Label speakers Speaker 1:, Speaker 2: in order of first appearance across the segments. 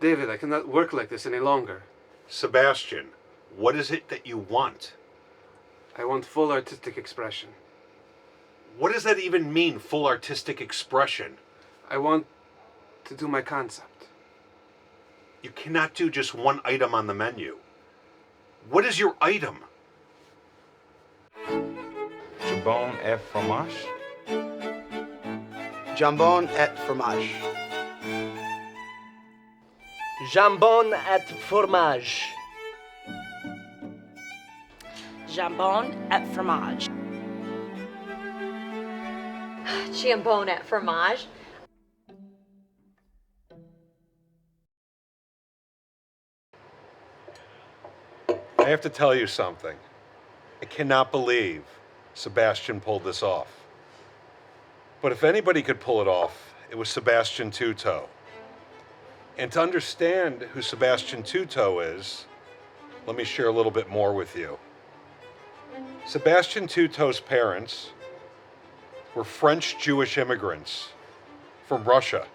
Speaker 1: David, I cannot work like this any longer.
Speaker 2: Sebastian, what is it that you want?
Speaker 1: I want full artistic expression.
Speaker 2: What does that even mean, full artistic expression?
Speaker 1: I want to do my concept.
Speaker 2: You cannot do just one item on the menu. What is your item?
Speaker 3: Jambon et fromage.
Speaker 4: Jambon et fromage.
Speaker 5: Jambon et fromage.
Speaker 6: Jambon et fromage.
Speaker 7: Jambon et fromage.
Speaker 2: I have to tell you something. I cannot believe Sebastian pulled this off. But if anybody could pull it off, it was Sebastian Tuto. And to understand who Sebastian Tuto is, let me share a little bit more with you. Sebastian Tuto's parents were French Jewish immigrants from Russia.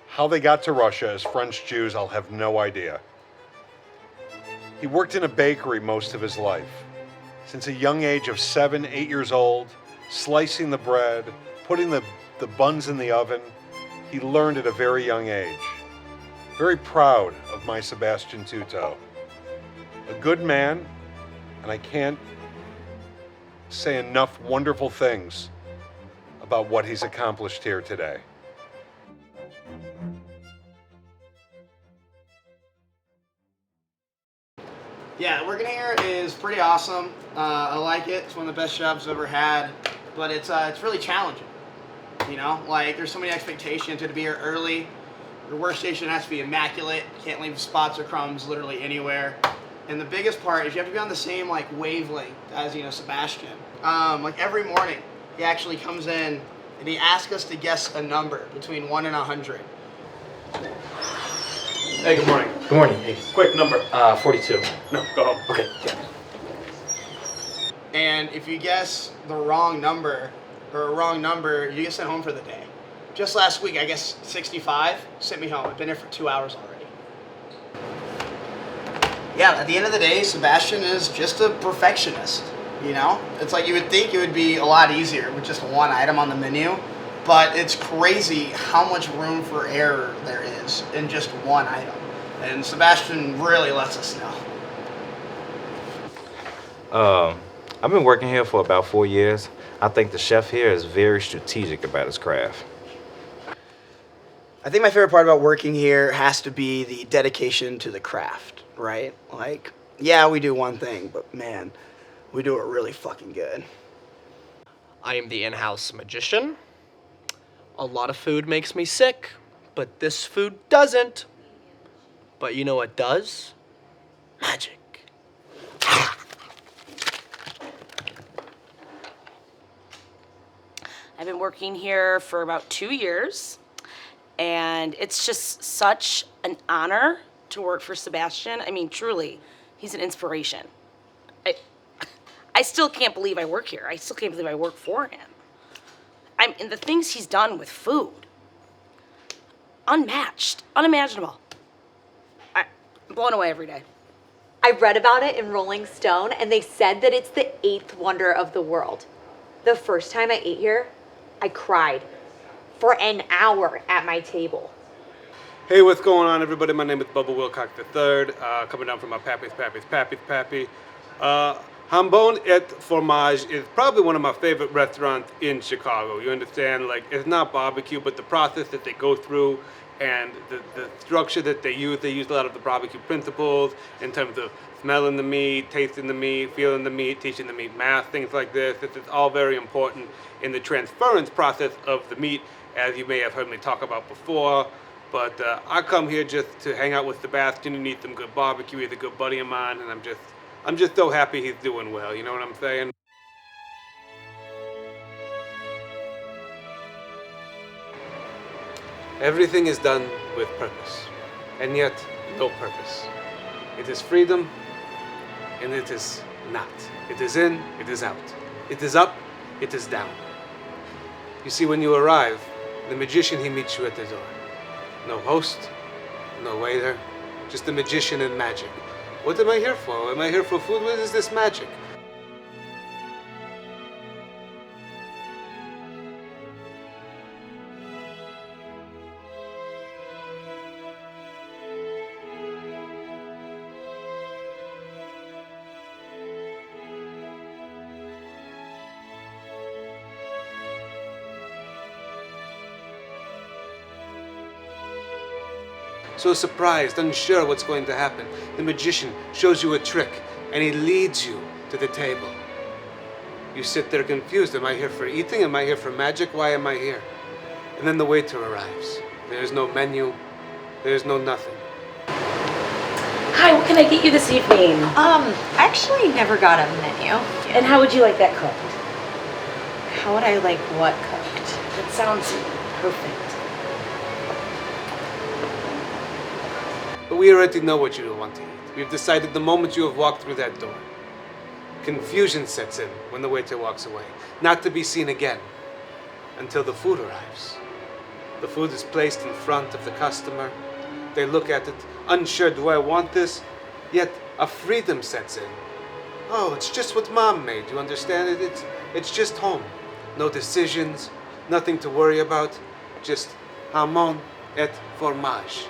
Speaker 2: How they got to Russia as French Jews, I'll have no idea. He worked in a bakery most of his life. Since a young age of 7, 8 years old, slicing the bread, putting the buns in the oven, he learned at a very young age. Very proud of my Sebastian Tuto. A good man, and I can't say enough wonderful things about what he's accomplished here today.
Speaker 4: Yeah, working here is pretty awesome. I like it. It's one of the best jobs I've ever had, but it's really challenging. You know, like there's so many expectations. You have to be here early. Your workstation has to be immaculate. You can't leave spots or crumbs literally anywhere. And the biggest part is you have to be on the same like wavelength as Sebastian. Like every morning, he actually comes in and he asks us to guess a number between 1 and 100.
Speaker 5: Hey, good morning. Good morning. Hey.
Speaker 1: Quick number.
Speaker 5: 42.
Speaker 1: No, go home.
Speaker 5: Okay. Yeah.
Speaker 4: And if you guess the wrong number, you get sent home for the day. Just last week, I guess 65 sent me home. I've been here for 2 hours already. Yeah, at the end of the day, Sebastian is just a perfectionist, you know? It's like you would think it would be a lot easier with just one item on the menu, but it's crazy how much room for error there is in just one item. And Sebastian really lets us know.
Speaker 3: I've been working here for about 4 years. I think the chef here is very strategic about his craft.
Speaker 4: I think my favorite part about working here has to be the dedication to the craft, right? Like, yeah, we do one thing, but man, we do it really fucking good.
Speaker 5: I am the in-house magician. A lot of food makes me sick, but this food doesn't. But you know what does? Magic.
Speaker 6: I've been working here for about 2 years, and it's just such an honor to work for Sebastian. I mean, truly, he's an inspiration. I still can't believe I work here. I still can't believe I work for him. And the things he's done with food, unmatched, unimaginable. I'm blown away every day.
Speaker 7: I read about it in Rolling Stone, and they said that it's the 8th wonder of the world. The first time I ate here, I cried for an hour at my table.
Speaker 1: Hey, what's going on, everybody? My name is Bubba Wilcox III, coming down from my pappy. Jambon et Fromage is probably one of my favorite restaurants in Chicago. You understand, like, it's not barbecue, but the process that they go through and the structure that they use a lot of the barbecue principles in terms of smelling the meat, tasting the meat, feeling the meat, teaching the meat math, things like this. This is all very important in the transference process of the meat, as you may have heard me talk about before. But I come here just to hang out with Sebastian and eat some good barbecue. He's a good buddy of mine, and I'm just so happy he's doing well. You know what I'm saying? Everything is done with purpose, and yet no purpose. It is freedom, and it is not. It is in, it is out. It is up, it is down. You see, when you arrive, the magician, he meets you at the door. No host, No waiter. Just a magician and magic. What am I here for? Am I here for food? What is this magic? So surprised, unsure what's going to happen, the magician shows you a trick and he leads you to the table. You sit there confused. Am I here for eating? Am I here for magic? Why am I here? And then the waiter arrives. There's no menu. There's no nothing.
Speaker 6: Hi, what can I get you this evening?
Speaker 7: I actually never got a menu.
Speaker 6: And how would you like that cooked?
Speaker 7: How would I like what cooked?
Speaker 6: That sounds perfect.
Speaker 1: But we already know what you want to eat. We've decided the moment you have walked through that door. Confusion sets in when the waiter walks away, not to be seen again until the food arrives. The food is placed in front of the customer. They look at it, unsure, do I want this? Yet a freedom sets in. Oh, it's just what Mom made, you understand it? It's just home. No decisions, nothing to worry about, just Jambon et Fromage.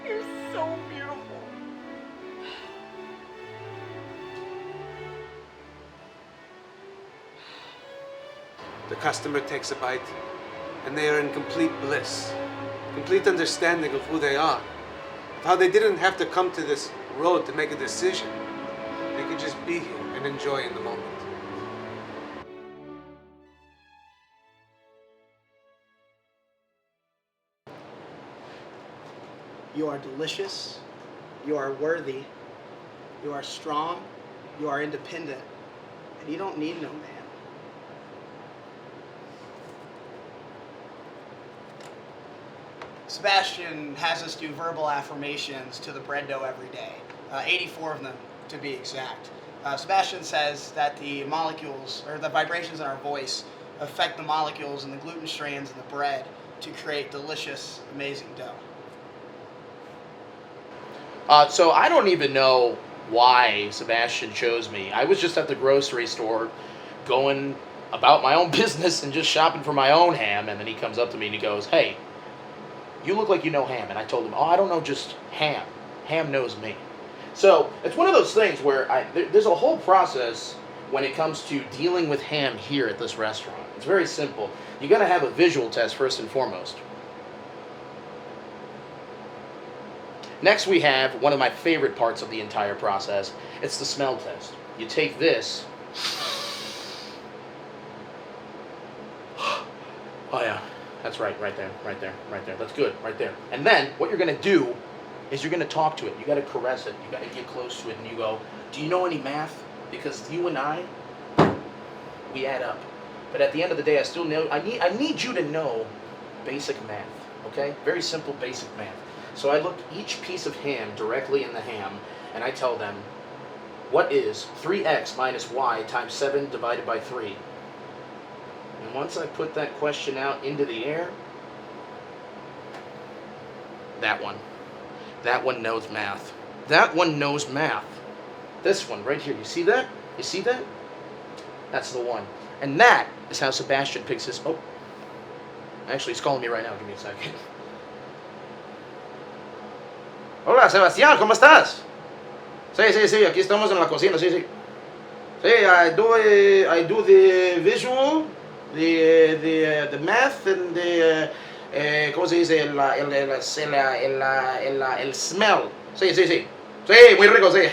Speaker 7: You're so beautiful.
Speaker 1: The customer takes a bite, and they are in complete bliss, complete understanding of who they are, of how they didn't have to come to this road to make a decision. They could just be here and enjoy in the moment.
Speaker 4: You are delicious. You are worthy. You are strong. You are independent. And you don't need no man. Sebastian has us do verbal affirmations to the bread dough every day, 84 of them to be exact. Sebastian says that the molecules, or the vibrations in our voice, affect the molecules in the gluten strands in the bread to create delicious, amazing dough.
Speaker 8: So I don't even know why Sebastian chose me. I was just at the grocery store going about my own business and just shopping for my own ham, and then he comes up to me and he goes, "Hey, you look like you know ham." And I told him, "Oh, I don't know just ham. Ham knows me." So it's one of those things where there's a whole process when it comes to dealing with ham here at this restaurant. It's very simple. You got to have a visual test first and foremost. Next we have one of my favorite parts of the entire process. It's the smell test. You take this. Oh yeah, that's right there. That's good, right there. And then what you're gonna do is you're gonna talk to it. You gotta caress it. You gotta get close to it, and you go, "Do you know any math? Because you and I, we add up. But at the end of the day, I still know. I need you to know basic math. Okay, very simple basic math." So I look each piece of ham directly in the ham, and I tell them, what is 3x minus y times 7 divided by 3? And once I put that question out into the air, that one knows math. That one knows math. This one right here, you see that? You see that? That's the one. And that is how Sebastian picks his... Oh, actually, he's calling me right now. Give me a second. Hola, Sebastián, ¿cómo estás? Sí, aquí estamos en la cocina, sí. Sí, I do the visual, the math, and the, ¿cómo se dice? El smell. Sí. Sí, muy rico, sí.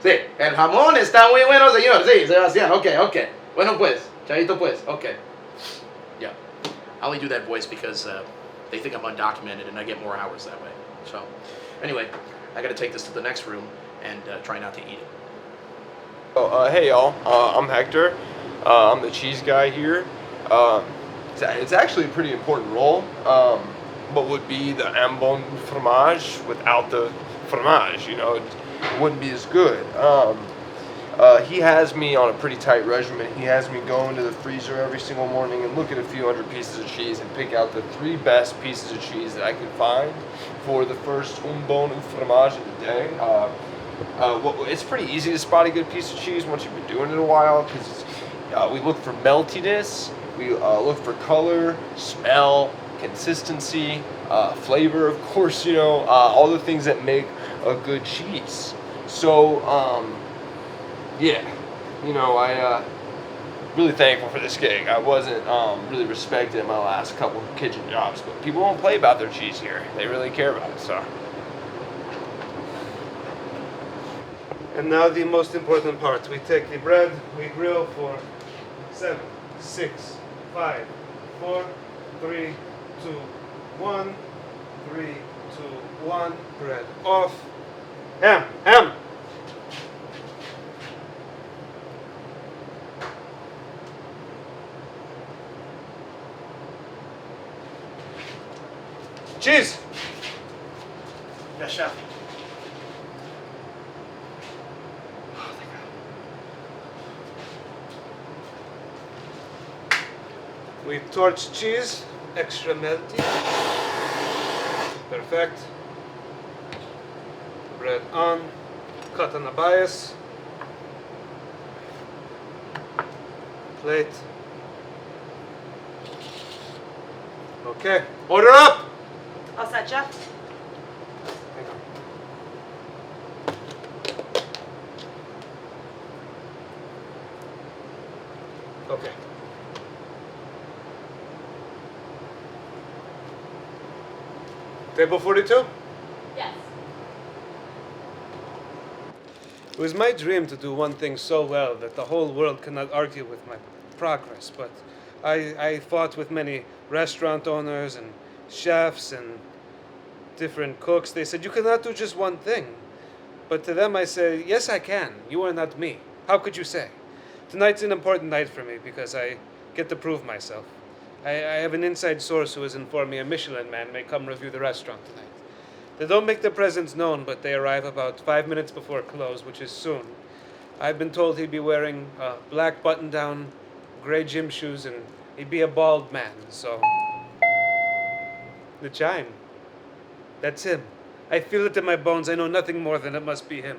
Speaker 8: Sí, el jamón está muy bueno, señor. Sí, Sebastián, okay. Bueno, pues, chavito, pues, okay. Yeah, I only do that voice because they think I'm undocumented and I get more hours that way. So, anyway, I got to take this to the next room and try not to eat it.
Speaker 9: Hey y'all, I'm Hector. I'm the cheese guy here. It's actually a pretty important role. What would be the Jambon fromage without the fromage? You know, it wouldn't be as good. He has me on a pretty tight regimen. He has me go into the freezer every single morning and look at a few hundred pieces of cheese and pick out the 3 best pieces of cheese that I can find for the first Jambon fromage of the day. It's pretty easy to spot a good piece of cheese once you've been doing it a while, because we look for meltiness, we look for color, smell, consistency, flavor, of course, you know, all the things that make a good cheese. So, yeah, you know, I really thankful for this gig. I wasn't really respected in my last couple of kitchen jobs, but people won't play about their cheese here. They really care about it, so.
Speaker 1: And now the most important part. We take the bread, we grill for 7, 6, 5, 4, 3, 2, 1, 3, 2, 1, bread off. Ham! Cheese!
Speaker 4: Yes, chef.
Speaker 1: We torch cheese, extra melty. Perfect. Bread on, cut on the bias. Plate. Okay, order up!
Speaker 6: All set, Jeff?
Speaker 1: Okay. Table 42?
Speaker 7: Yes.
Speaker 1: It was my dream to do one thing so well that the whole world cannot argue with my progress, but I fought with many restaurant owners and chefs and different cooks. They said, you cannot do just one thing. But to them I say, yes I can. You are not me. How could you say? Tonight's an important night for me because I get to prove myself. I have an inside source who has informed me a Michelin man may come review the restaurant tonight. They don't make their presence known, but they arrive about 5 minutes before close, which is soon. I've been told he'd be wearing a black button-down, gray gym shoes, and he'd be a bald man, so... The chime. That's him. I feel it in my bones. I know nothing more than it must be him.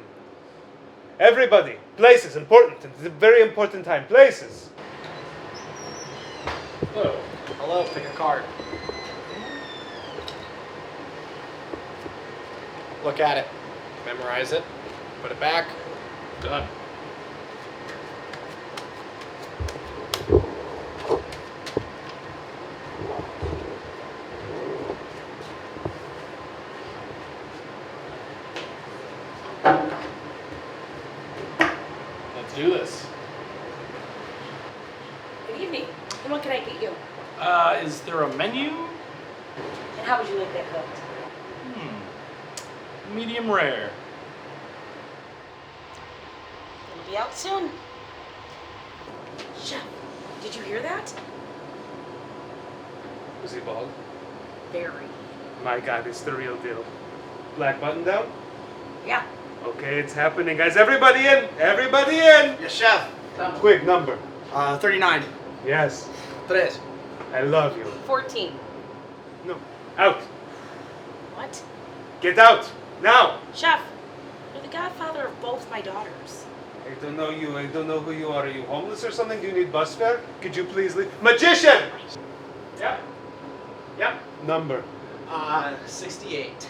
Speaker 1: Everybody, places, important. It's a very important time. Places.
Speaker 5: Hello, pick a card. Look at it, memorize it, put it back, done. Let's do this.
Speaker 6: Good evening. And what can I get you?
Speaker 10: Is there a menu?
Speaker 6: And how would you like that cooked?
Speaker 10: Medium rare.
Speaker 6: It'll be out soon. Chef, did you hear that?
Speaker 1: Was he bald?
Speaker 6: Very.
Speaker 1: My God, it's the real deal. Black button down?
Speaker 6: Yeah.
Speaker 1: Okay, it's happening, guys. Everybody in! Everybody in!
Speaker 4: Yes, chef.
Speaker 1: Quick number.
Speaker 4: 39.
Speaker 1: Yes.
Speaker 4: 3.
Speaker 1: I love you.
Speaker 6: 14.
Speaker 1: No. Out.
Speaker 6: What?
Speaker 1: Get out. Now.
Speaker 6: Chef, you're the godfather of both my daughters.
Speaker 1: I don't know you. I don't know who you are. Are you homeless or something? Do you need bus fare? Could you please leave? Magician!
Speaker 5: Yep. Yep.
Speaker 1: Number.
Speaker 5: 68.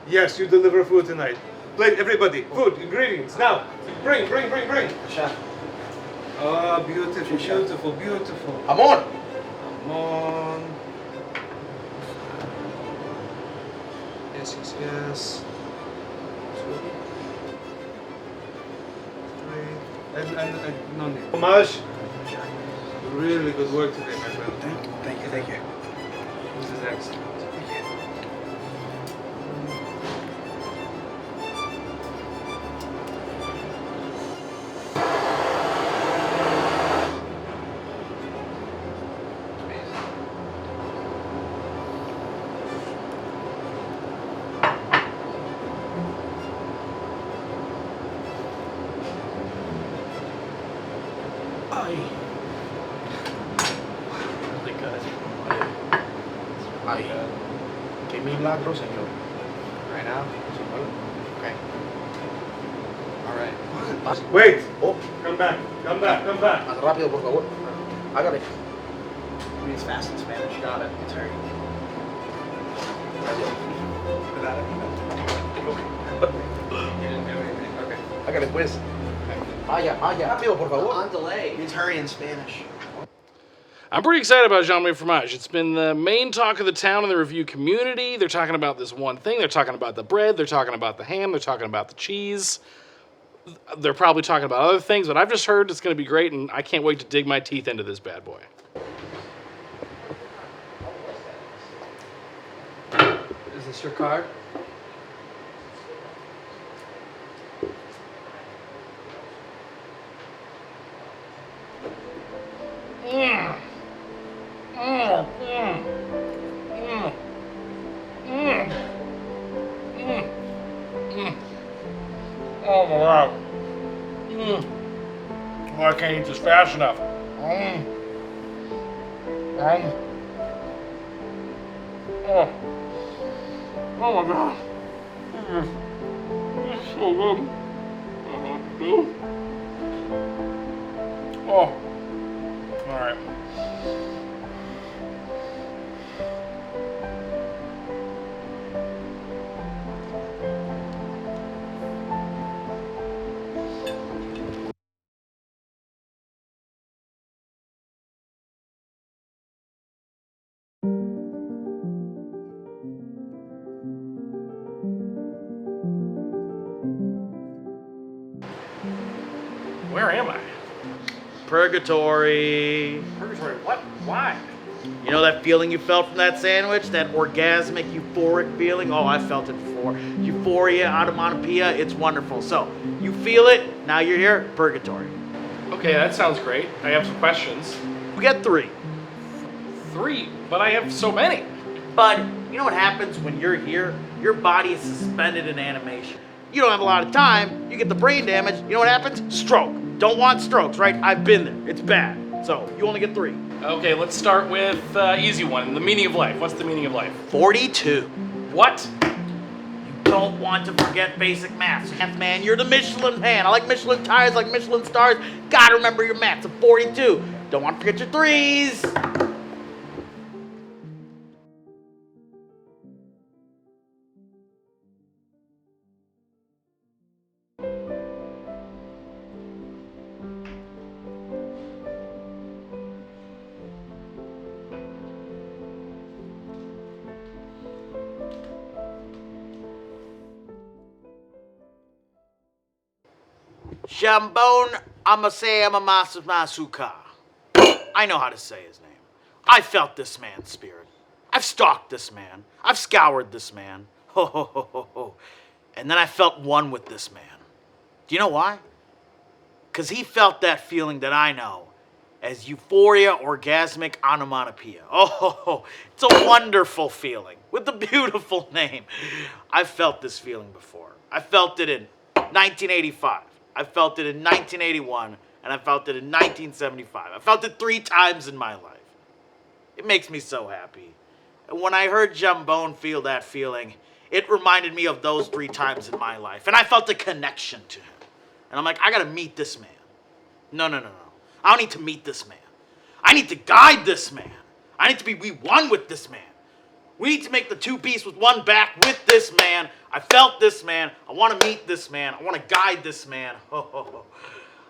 Speaker 1: Yes, you deliver food tonight. Plate, everybody. Food, ingredients, now. Bring.
Speaker 4: Chef.
Speaker 1: Oh, beautiful, beautiful, beautiful.
Speaker 8: I'm on.
Speaker 1: Come on. Yes. 2, 3, and no need. Fromage. Really good work today, my friend.
Speaker 4: Thank you.
Speaker 1: This is excellent.
Speaker 5: Really good.
Speaker 8: Ay. Qué milagro, señor.
Speaker 4: Right now? Okay. All right.
Speaker 1: Wait.
Speaker 8: Oh,
Speaker 1: Come back. Come back. Come back.
Speaker 8: más rápido, por favor. Hágale.
Speaker 4: I mean, it's fast in Spanish. Got it. It's hurry.
Speaker 8: Hágale, pues. Vaya, vaya. Rápido, por favor.
Speaker 4: On delay. It means hurry in Spanish.
Speaker 10: I'm pretty excited about Jambon Fromage. It's been the main talk of the town and the review community. They're talking about this one thing. They're talking about the bread. They're talking about the ham. They're talking about the cheese. They're probably talking about other things, but I've just heard it's going to be great, and I can't wait to dig my teeth into this bad boy.
Speaker 4: Is this your card?
Speaker 10: Oh my God. Oh, I can't eat this fast enough. Oh. Oh my God. It's so good. Oh. All right. Where am I?
Speaker 11: Purgatory.
Speaker 10: Purgatory. What? Why?
Speaker 11: You know that feeling you felt from that sandwich? That orgasmic, euphoric feeling? Oh, I felt it before. Euphoria, onomatopoeia, it's wonderful. So, you feel it, now you're here, purgatory.
Speaker 10: Okay, that sounds great. I have some questions.
Speaker 11: We got 3.
Speaker 10: 3, but I have so many.
Speaker 11: Bud, you know what happens when you're here? Your body is suspended in animation. You don't have a lot of time, you get the brain damage, you know what happens? Stroke. Don't want strokes, right? I've been there, it's bad. So, you only get 3.
Speaker 10: Okay, let's start with easy one. The meaning of life. What's the meaning of life?
Speaker 11: 42.
Speaker 10: What?
Speaker 11: Don't want to forget basic maths. Math man, you're the Michelin man. I like Michelin tires, like Michelin stars. Gotta remember your maths. A 42. Don't want to forget your 3s. Jambon Masuka. I know how to say his name. I felt this man's spirit. I've stalked this man. I've scoured this man. Ho ho ho ho ho. And then I felt one with this man. Do you know why? Because he felt that feeling that I know as euphoria orgasmic onomatopoeia. Oh, ho, ho. It's a wonderful feeling with a beautiful name. I've felt this feeling before. I felt it in 1985. I felt it in 1981, and I felt it in 1975. I felt it 3 times in my life. It makes me so happy. And when I heard Jambon feel that feeling, it reminded me of those 3 times in my life. And I felt a connection to him. And I'm like, I gotta meet this man. No. I don't need to meet this man. I need to guide this man. I need to be one with this man. We need to make the 2-piece with 1 back with this man. I felt this man. I want to meet this man. I want to guide this man.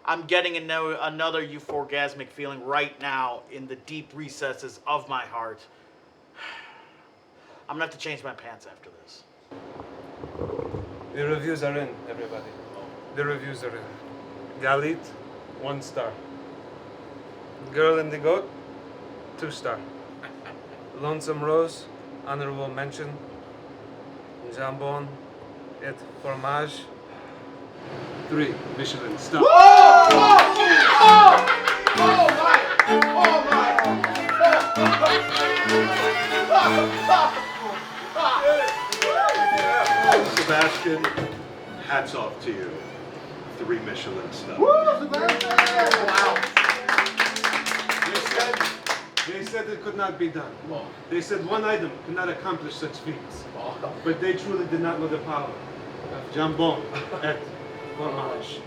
Speaker 11: I'm getting another euphorgasmic feeling right now in the deep recesses of my heart. I'm going to have to change my pants after this.
Speaker 1: The reviews are in, everybody. The reviews are in. Galit, 1 star. Girl in the Goat, 2 star. Lonesome Rose, honorable mention. Jambon et Fromage, 3 Michelin star.
Speaker 2: Sebastian, hats off to you. 3 Michelin stars.
Speaker 4: Wow.
Speaker 1: method could not be done. They said one item could not accomplish such feats. But they truly did not know the power of Jambon et Fromage.